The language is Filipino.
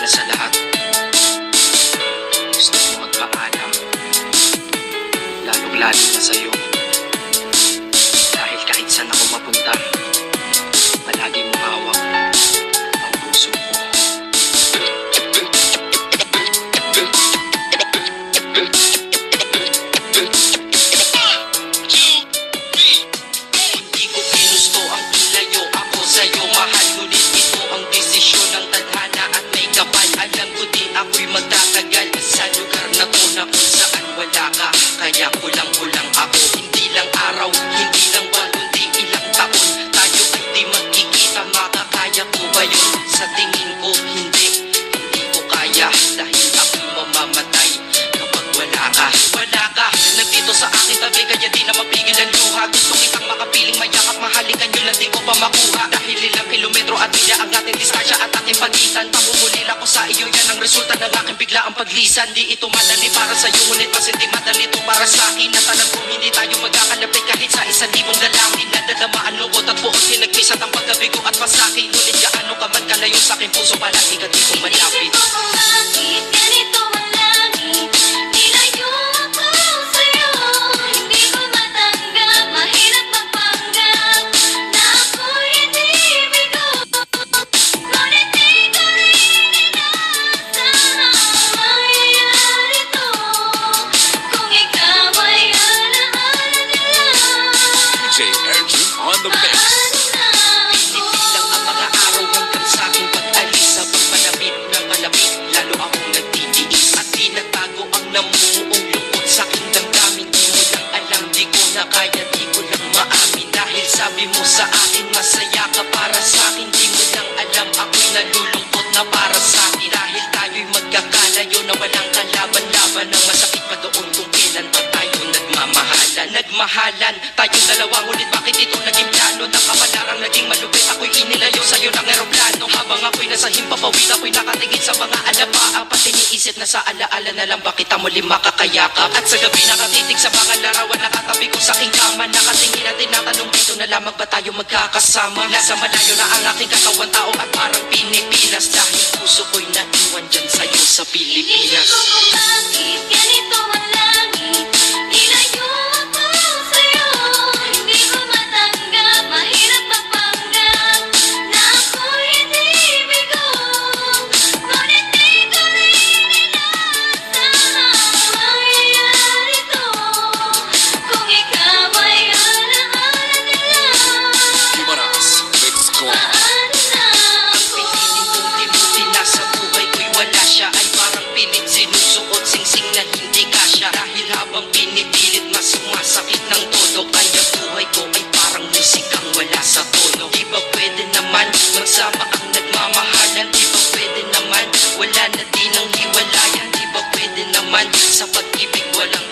una sa lahat, gusto ko magpaalam, lalong-lalo na sa'yo. Dahil kahit saan ako mapunta, palagi mong hawak ang puso ko. Hindi ko ginusto ang ilayo ako sa'yo, mahal, ngunit ito ang desisyon ng tadhana at may kapal. Alam ko di ako'y magtatagal sa lugar na to na kung saan wala ka. Kaya kulang-kulang ako, hindi lang araw, hindi lang buwan, kundi ilang taon. Tayo ay di magkikita, makakaya ko ba yun? Sa tingin ko hindi ko kaya, dahil ako'y mamamatay kapag wala ka. Wala ka, nandito sa aking tabi, kaya di na mapigil ang luha. Gusto kitang makapiling, mayakap, mahalikan yun lang di ko pa makuha. Dahil ilang kilometro at milya ang ating distansya at ating pagitan. Pamumulila ko sa iyo, yan ang resulta ng aking biglaang paglisan. Di ito madali para sa'yo, ngunit mas hindi madali ito para sa'kin. At alam ko hindi tayo magkakalapit kahit sa 1,000 dalangin. Nadadamaan lungkot at buot, pinagpisat ang pagkabigo at pasakit. Ngunit gaano ka man kalayo sa aking puso, palagi ka dito malapit. Ganito ang langit, nilayo ako sa'yo. Hindi ko matanggap, mahirap magpanggap na ako'y hindi bigo. Ngunit di ko rin inaasahang mangyayari to. Kung ikaw ay alaala nila, DJ Erjun on the mix. Pinipilang ang mga araw hanggang sa aking pag-alis. Sa pagpalapit ng malapit, lalo akong nagtitiis. At di nagbago ang namumuong lungkot sa aking damdamin. Di mo lang alam, di ko na kaya, di ko lang maamin. Dahil sabi mo sa akin, masaya ka para sa akin. Di mo lang alam, ako'y nalulungkot na para sa akin. Dahil tayo'y magkakalayo na walang kalaban-laban. Ang masakit pa doon kung kailan pa tayo nagmamahalan. Nagmahalan tayong dalawa, ngunit bakit ito naging plano? Ng kapalarang naging malupit, ako'y inilayo sa'yo ng eroplano. Habang ako'y nasa himpapawid, ako'y nakatingin sa mga alapaap. At iniisip na sa alaala na lang bakit ang muli makakayakap. At sa gabi nakatitig sa mga larawan, nakatabi ko sa aking kama. Nakatingin at tinatanong, dito na lamang ba tayo magkakasama? Nasa malayo na ang aking katawan, tao at parang Pinipinas. Dahil puso ko'y naiwan dyan sa'yo sa Pilipinas. inisip ko kung bakit ganito ang langit, nilayo ako sa'yo. Hindi ko matanggap, mahirap magpanggap na ako'y hindi bigo. Ngunit di ko rin inaasahang mangyayari to. Kung ikaw ay alaala nila, Limaras, mix ko. paano na Ang ako? piniling kong limuti na sa buhay ko'y wala siya, ay parang pilit sinusuot, singsing na hindi kasya. Dahil habang pinipilit, mas sumasakit ng todo. Kaya buhay ko ay parang musikang wala sa tono. Di ba pwede naman magsama ang nagmamahalan? Di ba pwede naman wala na din ang hiwalayan? Di ba pwede naman sa pag-ibig walang